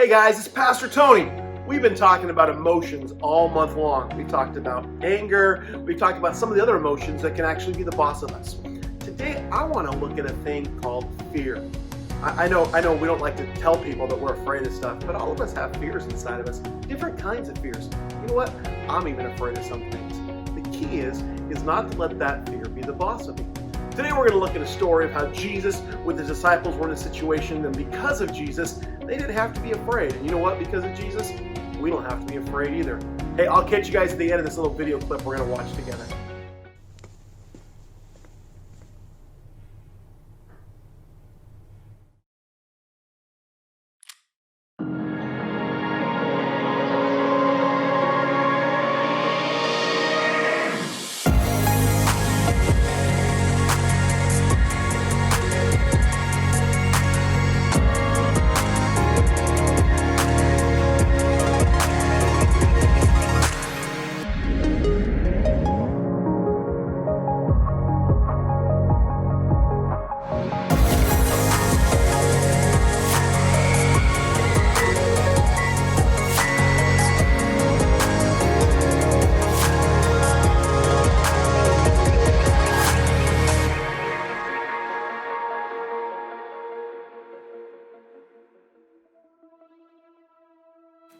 Hey guys, it's Pastor Tony. We've been talking about emotions all month long. We talked about anger. We talked about some of the other emotions that can actually be the boss of us. Today, I want to look at a thing called fear. I know we don't like to tell people that we're afraid of stuff, but all of us have fears inside of us, different kinds of fears. You know what? I'm even afraid of some things. The key is not to let that fear be the boss of me. Today we're going to look at a story of how Jesus with his disciples were in a situation, and because of Jesus, they didn't have to be afraid. And you know what? Because of Jesus, we don't have to be afraid either. Hey, I'll catch you guys at the end of this little video clip we're going to watch together.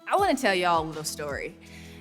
I want to tell y'all a little story.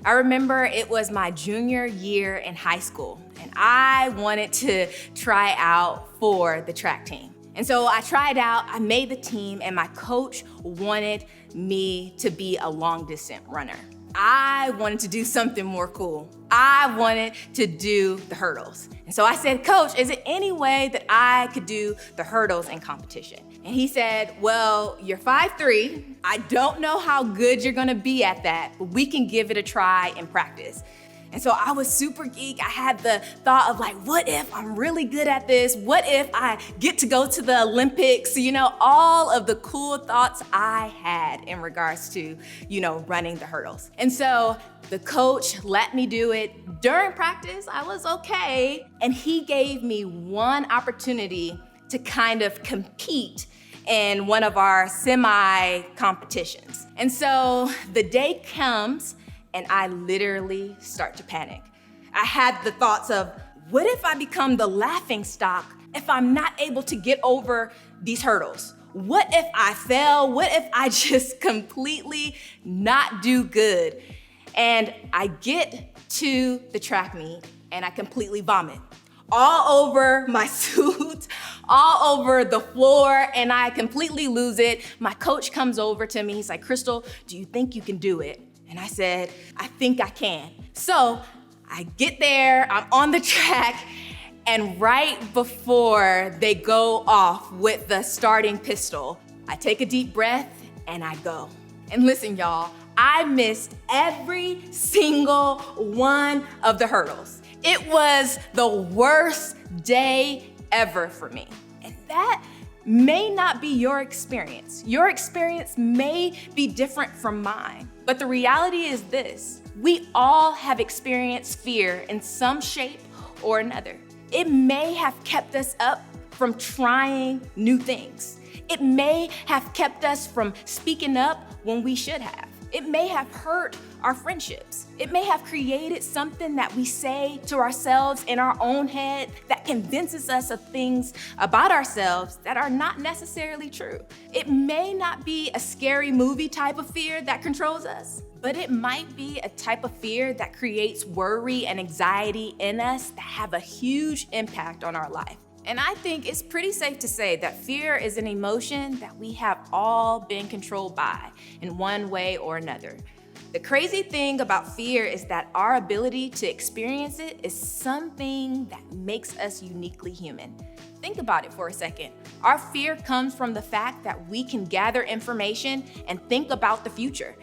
I remember it was my junior year in high school, and I wanted to try out for the track team. And so I tried out, I made the team, and my coach wanted me to be a long distance runner. I wanted to do something more cool. I wanted to do the hurdles. And so I said, Coach, is there any way that I could do the hurdles in competition? And he said, well, you're 5'3". I don't know how good you're gonna be at that, but we can give it a try in practice. And so I was super geek. I had the thought of like, what if I'm really good at this? What if I get to go to the Olympics? You know, all of the cool thoughts I had in regards to, running the hurdles. And so the coach let me do it. During practice, I was okay. And he gave me one opportunity to kind of compete in one of our semi-competitions. And so the day comes, and I literally start to panic. I had the thoughts of, what if I become the laughing stock if I'm not able to get over these hurdles? What if I fail? What if I just completely not do good? And I get to the track meet and I completely vomit. All over my suit, all over the floor, and I completely lose it. My coach comes over to me, he's like, Crystal, do you think you can do it? And I said, I think I can. So I get there, I'm on the track, and right before they go off with the starting pistol, I take a deep breath and I go. And listen, y'all, I missed every single one of the hurdles. It was the worst day ever for me. And that may not be your experience. Your experience may be different from mine. But the reality is this: we all have experienced fear in some shape or another. It may have kept us up from trying new things. It may have kept us from speaking up when we should have. It may have hurt our friendships. It may have created something that we say to ourselves in our own head that convinces us of things about ourselves that are not necessarily true. It may not be a scary movie type of fear that controls us, but it might be a type of fear that creates worry and anxiety in us that have a huge impact on our life. And I think it's pretty safe to say that fear is an emotion that we have all been controlled by in one way or another. The crazy thing about fear is that our ability to experience it is something that makes us uniquely human. Think about it for a second. Our fear comes from the fact that we can gather information and think about the future.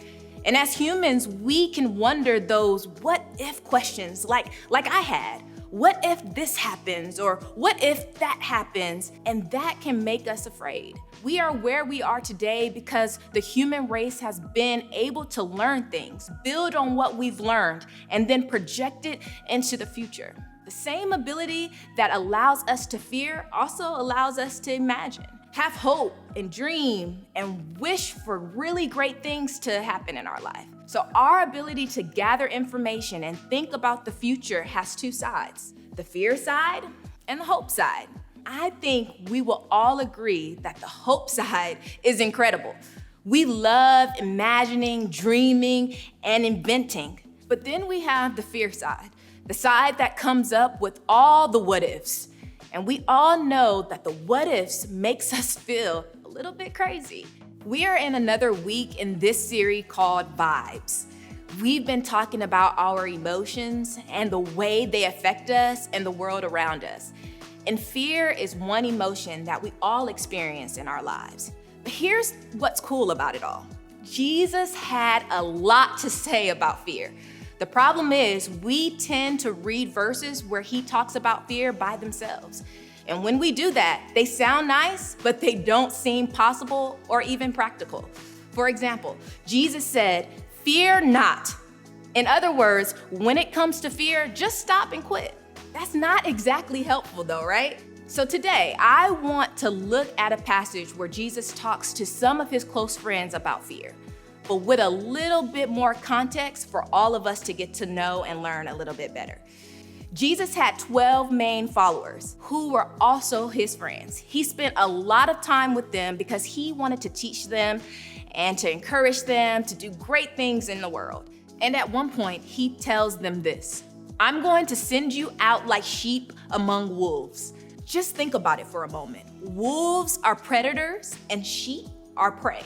And as humans, we can wonder those what if questions like I had. What if this happens, or what if that happens? And that can make us afraid. We are where we are today because the human race has been able to learn things, build on what we've learned, and then project it into the future. The same ability that allows us to fear also allows us to imagine. have hope and dream and wish for really great things to happen in our life. So our ability to gather information and think about the future has two sides, the fear side and the hope side. I think we will all agree that the hope side is incredible. We love imagining, dreaming, and inventing. But then we have the fear side, the side that comes up with all the what ifs. And we all know that the what ifs makes us feel a little bit crazy. We are in another week in this series called Vibes. We've been talking about our emotions and the way they affect us and the world around us. And fear is one emotion that we all experience in our lives. But here's what's cool about it all. Jesus had a lot to say about fear. The problem is we tend to read verses where he talks about fear by themselves. And when we do that, they sound nice, but they don't seem possible or even practical. For example, Jesus said, "Fear not." In other words, when it comes to fear, just stop and quit. That's not exactly helpful though, right? So today, I want to look at a passage where Jesus talks to some of his close friends about fear, but with a little bit more context for all of us to get to know and learn a little bit better. Jesus had 12 main followers who were also his friends. He spent a lot of time with them because he wanted to teach them and to encourage them to do great things in the world. And at one point, he tells them this, "I'm going to send you out like sheep among wolves." Just think about it for a moment. Wolves are predators and sheep are prey.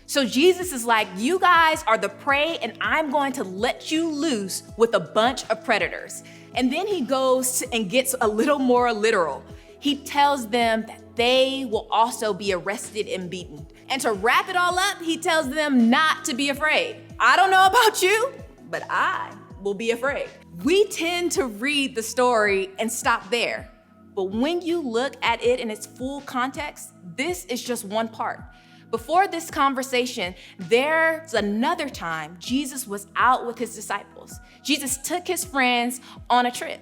So Jesus is like, you guys are the prey and I'm going to let you loose with a bunch of predators. And then he goes and gets a little more literal. He tells them that they will also be arrested and beaten. And to wrap it all up, he tells them not to be afraid. I don't know about you, but I will be afraid. We tend to read the story and stop there. But when you look at it in its full context, this is just one part. Before this conversation, there's another time Jesus was out with his disciples. Jesus took his friends on a trip.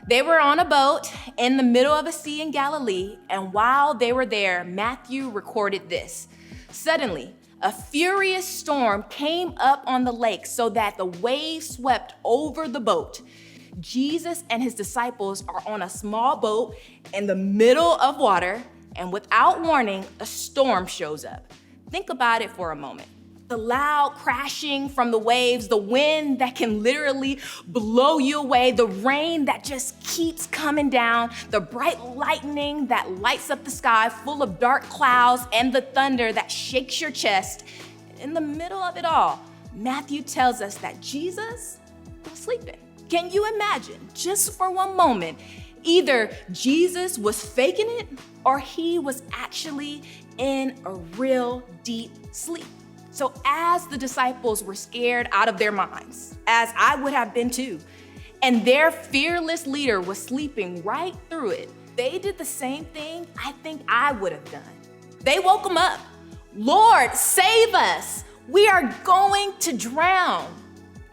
They were on a boat in the middle of a sea in Galilee, and while they were there, Matthew recorded this. Suddenly, a furious storm came up on the lake so that the waves swept over the boat. Jesus and his disciples are on a small boat in the middle of water, and without warning, a storm shows up. Think about it for a moment. The loud crashing from the waves, the wind that can literally blow you away, the rain that just keeps coming down, the bright lightning that lights up the sky full of dark clouds, and the thunder that shakes your chest. In the middle of it all, Matthew tells us that Jesus was sleeping. Can you imagine, just for one moment, either Jesus was faking it or he was actually in a real deep sleep? So as the disciples were scared out of their minds, as I would have been too, and their fearless leader was sleeping right through it, they did the same thing I think I would have done. They woke him up. "Lord, save us. We are going to drown."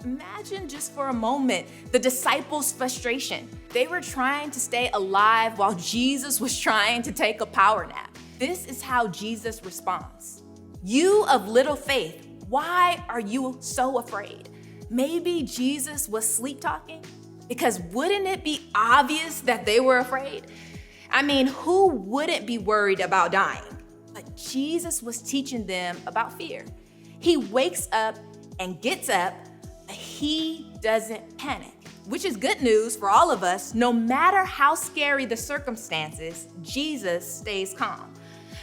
Imagine just for a moment the disciples' frustration. They were trying to stay alive while Jesus was trying to take a power nap. This is how Jesus responds. "You of little faith, why are you so afraid?" Maybe Jesus was sleep talking, because wouldn't it be obvious that they were afraid? I mean, who wouldn't be worried about dying? But Jesus was teaching them about fear. He wakes up and gets up, but he doesn't panic, which is good news for all of us. No matter how scary the circumstances, Jesus stays calm.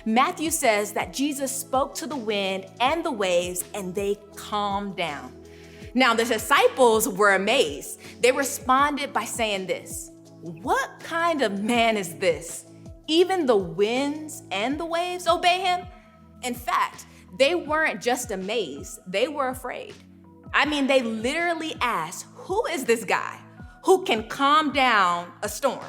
Matthew says that Jesus spoke to the wind and the waves and they calmed down. Now, the disciples were amazed. They responded by saying this, "What kind of man is this? Even the winds and the waves obey him?" In fact, they weren't just amazed, they were afraid. I mean, they literally asked, "Who is this guy who can calm down a storm?"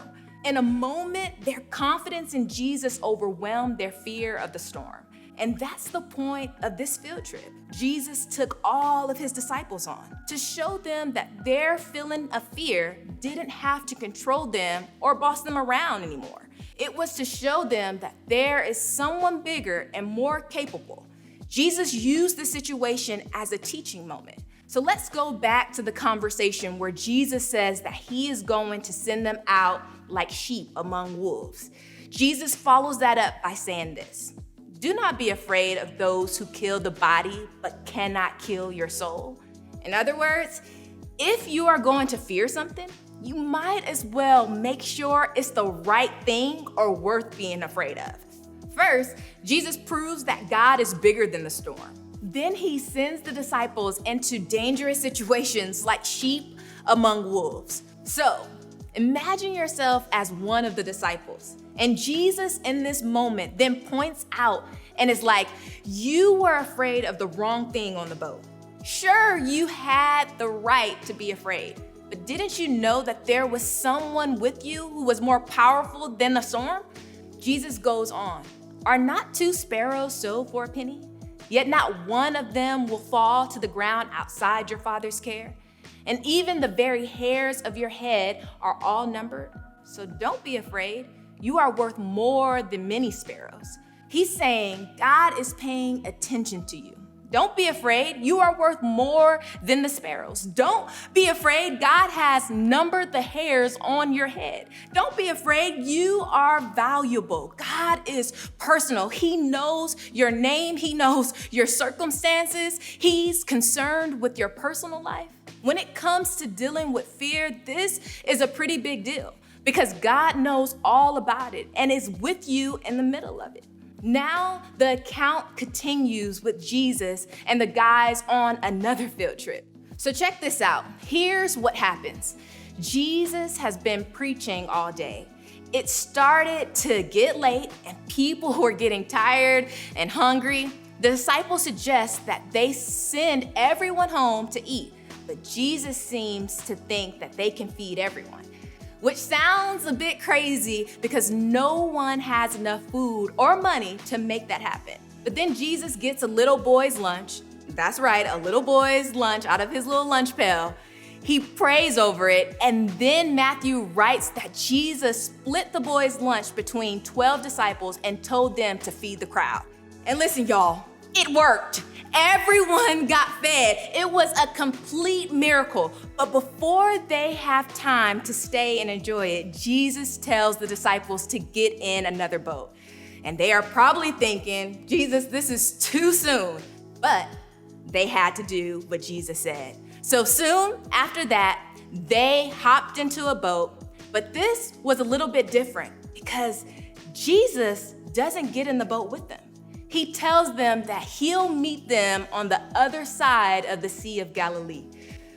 In a moment, their confidence in Jesus overwhelmed their fear of the storm. And that's the point of this field trip. Jesus took all of his disciples on to show them that their feeling of fear didn't have to control them or boss them around anymore. It was to show them that there is someone bigger and more capable. Jesus used the situation as a teaching moment. So let's go back to the conversation where Jesus says that he is going to send them out like sheep among wolves. Jesus follows that up by saying this: do not be afraid of those who kill the body but cannot kill your soul. In other words, if you are going to fear something, you might as well make sure it's the right thing or worth being afraid of. First, Jesus proves that God is bigger than the storm. Then he sends the disciples into dangerous situations like sheep among wolves. So, imagine yourself as one of the disciples. And Jesus in this moment then points out and is like, you were afraid of the wrong thing on the boat. Sure, you had the right to be afraid, but didn't you know that there was someone with you who was more powerful than the storm? Jesus goes on, are not 2 sparrows sold for a penny? Yet not one of them will fall to the ground outside your Father's care. And even the very hairs of your head are all numbered. So don't be afraid. You are worth more than many sparrows. He's saying God is paying attention to you. Don't be afraid. You are worth more than the sparrows. Don't be afraid. God has numbered the hairs on your head. Don't be afraid. You are valuable. God is personal. He knows your name. He knows your circumstances. He's concerned with your personal life. When it comes to dealing with fear, this is a pretty big deal because God knows all about it and is with you in the middle of it. Now the account continues with Jesus and the guys on another field trip. So check this out. Here's what happens. Jesus has been preaching all day. It started to get late and people were getting tired and hungry. The disciples suggest that they send everyone home to eat, but Jesus seems to think that they can feed everyone, which sounds a bit crazy because no one has enough food or money to make that happen. But then Jesus gets a little boy's lunch. That's right, a little boy's lunch out of his little lunch pail. He prays over it, and then Matthew writes that Jesus split the boy's lunch between 12 disciples and told them to feed the crowd. And listen, y'all, it worked. Everyone got fed. It was a complete miracle. But before they have time to stay and enjoy it, Jesus tells the disciples to get in another boat. And they are probably thinking, Jesus, this is too soon. But they had to do what Jesus said. So soon after that, they hopped into a boat. But this was a little bit different because Jesus doesn't get in the boat with them. He tells them that he'll meet them on the other side of the Sea of Galilee.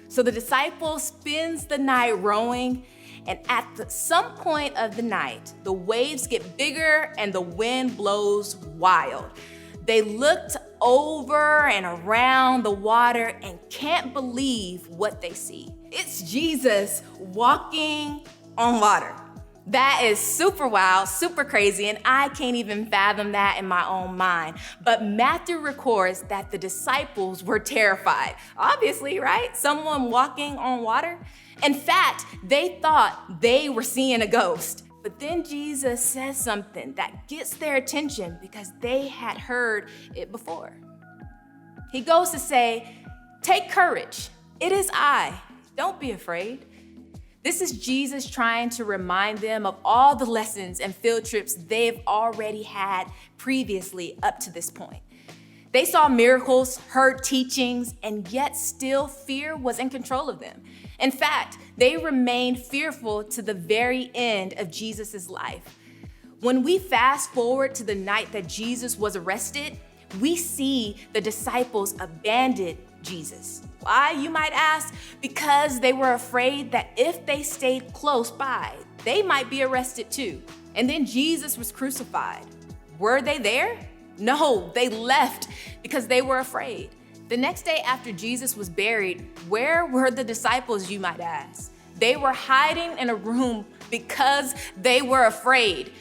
So the disciple spends the night rowing, and at some point of the night, the waves get bigger and the wind blows wild. They looked over and around the water and can't believe what they see. It's Jesus walking on water. That is super wild, super crazy, and I can't even fathom that in my own mind. But Matthew records that the disciples were terrified. Obviously, right? Someone walking on water. In fact, they thought they were seeing a ghost. But then Jesus says something that gets their attention because they had heard it before. He goes to say, "Take courage. It is I. Don't be afraid." This is Jesus trying to remind them of all the lessons and field trips they've already had previously up to this point. They saw miracles, heard teachings, and yet still fear was in control of them. In fact, they remained fearful to the very end of Jesus' life. When we fast forward to the night that Jesus was arrested, we see the disciples abandon Jesus. Why, you might ask? Because they were afraid that if they stayed close by, they might be arrested too. And then Jesus was crucified. Were they there? No, they left because they were afraid. The next day after Jesus was buried, where were the disciples, you might ask? They were hiding in a room because they were afraid.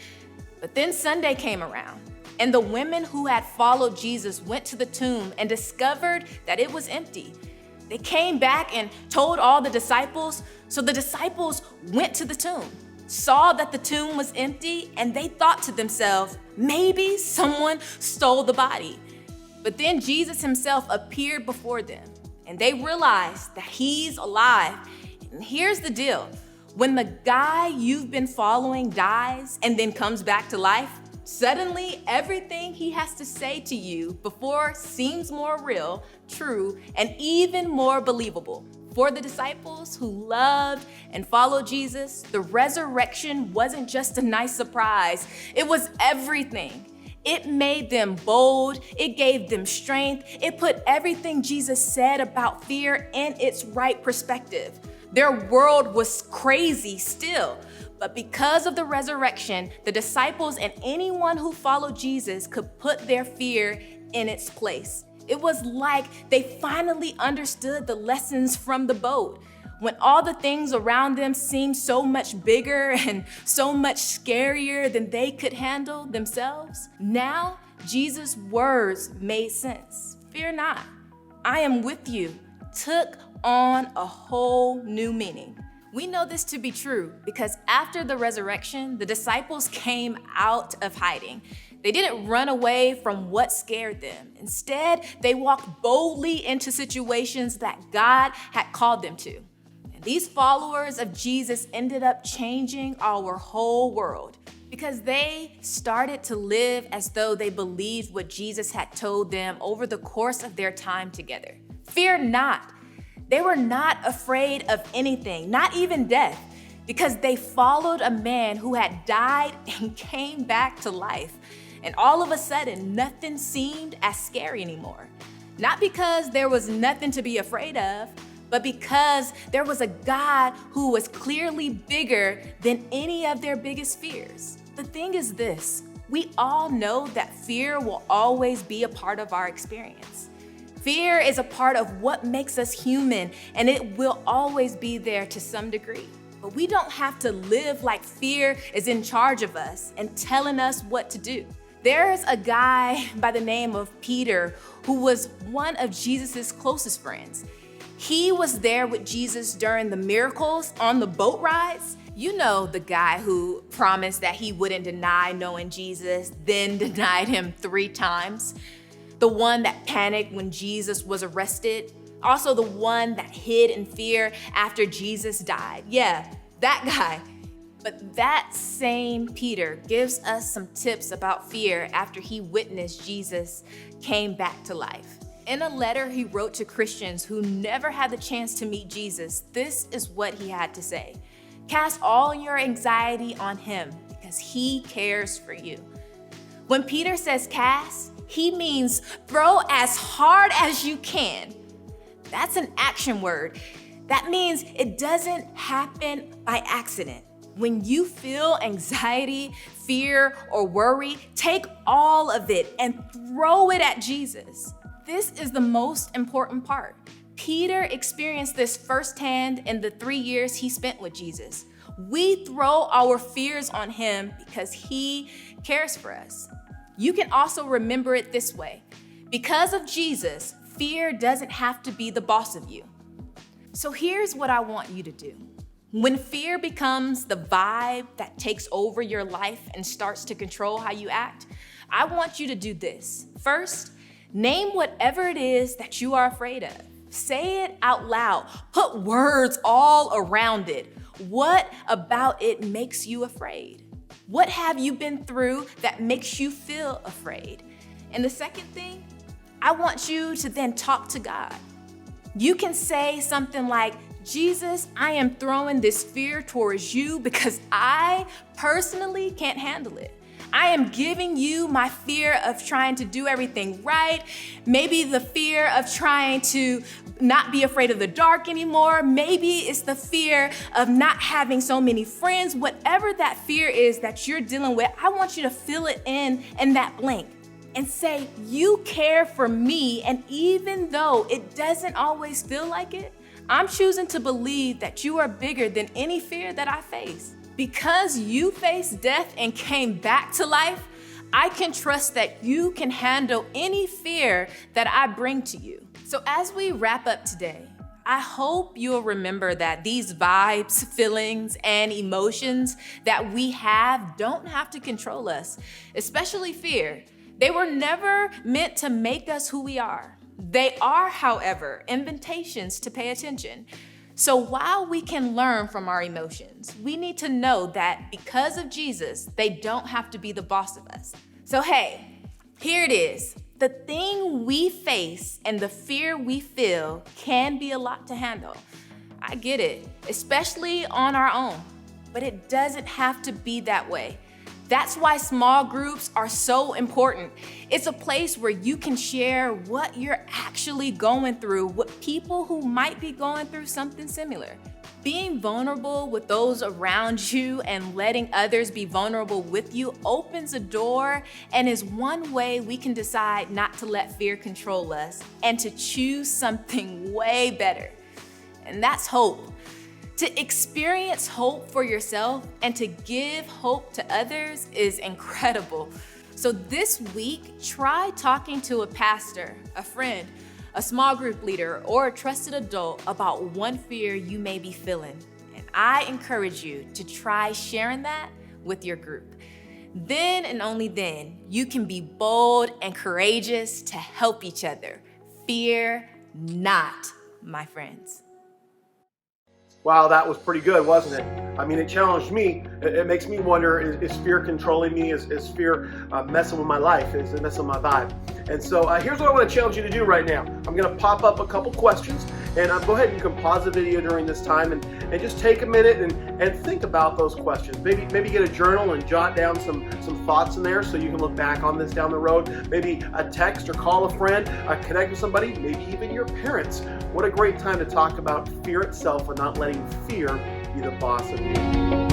But then Sunday came around, and the women who had followed Jesus went to the tomb and discovered that it was empty. They came back and told all the disciples, so the disciples went to the tomb. saw that the tomb was empty, and they thought to themselves, maybe someone stole the body. But then Jesus himself appeared before them, and they realized that he's alive. And here's the deal. When the guy you've been following dies and then comes back to life, suddenly everything he has to say to you before seems more real, true, and even more believable. For the disciples who loved and followed Jesus, the resurrection wasn't just a nice surprise. It was everything. It made them bold. It gave them strength. It put everything Jesus said about fear in its right perspective. Their world was crazy still, but because of the resurrection, the disciples and anyone who followed Jesus could put their fear in its place. It was like they finally understood the lessons from the boat. When all the things around them seemed so much bigger and so much scarier than they could handle themselves, now Jesus' words made sense. Fear not, I am with you, took on a whole new meaning. We know this to be true because after the resurrection, the disciples came out of hiding. They didn't run away from what scared them. Instead, they walked boldly into situations that God had called them to. And these followers of Jesus ended up changing our whole world because they started to live as though they believed what Jesus had told them over the course of their time together. Fear not. They were not afraid of anything, not even death, because they followed a man who had died and came back to life. And all of a sudden, nothing seemed as scary anymore. Not because there was nothing to be afraid of, but because there was a God who was clearly bigger than any of their biggest fears. The thing is this, we all know that fear will always be a part of our experience. Fear is a part of what makes us human, and it will always be there to some degree. But we don't have to live like fear is in charge of us and telling us what to do. There's a guy by the name of Peter who was one of Jesus's closest friends. He was there with Jesus during the miracles on the boat rides. You know, the guy who promised that he wouldn't deny knowing Jesus, then denied him 3 times. The one that panicked when Jesus was arrested. Also the one that hid in fear after Jesus died. Yeah, that guy. But that same Peter gives us some tips about fear after he witnessed Jesus came back to life. In a letter he wrote to Christians who never had the chance to meet Jesus, this is what he had to say. Cast all your anxiety on him because he cares for you. When Peter says cast, he means throw as hard as you can. That's an action word. That means it doesn't happen by accident. When you feel anxiety, fear, or worry, take all of it and throw it at Jesus. This is the most important part. Peter experienced this firsthand in the 3 years he spent with Jesus. We throw our fears on him because he cares for us. You can also remember it this way. Because of Jesus, fear doesn't have to be the boss of you. So here's what I want you to do. When fear becomes the vibe that takes over your life and starts to control how you act, I want you to do this. First, name whatever it is that you are afraid of. Say it out loud. Put words all around it. What about it makes you afraid? What have you been through that makes you feel afraid? And the second thing, I want you to then talk to God. You can say something like, Jesus, I am throwing this fear towards you because I personally can't handle it. I am giving you my fear of trying to do everything right. Maybe the fear of trying to not be afraid of the dark anymore. Maybe it's the fear of not having so many friends. Whatever that fear is that you're dealing with, I want you to fill it in that blank and say, you care for me. And even though it doesn't always feel like it, I'm choosing to believe that you are bigger than any fear that I face. Because you faced death and came back to life, I can trust that you can handle any fear that I bring to you. So as we wrap up today, I hope you'll remember that these vibes, feelings, and emotions that we have don't have to control us, especially fear. They were never meant to make us who we are. They are, however, invitations to pay attention. So while we can learn from our emotions, we need to know that because of Jesus, they don't have to be the boss of us. So hey, here it is. The thing we face and the fear we feel can be a lot to handle. I get it, especially on our own, but it doesn't have to be that way. That's why small groups are so important. It's a place where you can share what you're actually going through with people who might be going through something similar. Being vulnerable with those around you and letting others be vulnerable with you opens a door and is one way we can decide not to let fear control us and to choose something way better. And that's hope. To experience hope for yourself and to give hope to others is incredible. So this week, try talking to a pastor, a friend, a small group leader, or a trusted adult about one fear you may be feeling. And I encourage you to try sharing that with your group. Then and only then, you can be bold and courageous to help each other. Fear not, my friends. Wow, that was pretty good, wasn't it? I mean, it challenged me. It makes me wonder, is fear controlling me? Is fear messing with my life? Is it messing with my vibe? And so here's what I want to challenge you to do right now. I'm going to pop up a couple questions, and go ahead and you can pause the video during this time and just take a minute and think about those questions. Maybe get a journal and jot down some thoughts in there so you can look back on this down the road. Maybe a text or call a friend, connect with somebody, maybe even your parents. What a great time to talk about fear itself and not letting fear be the boss of you.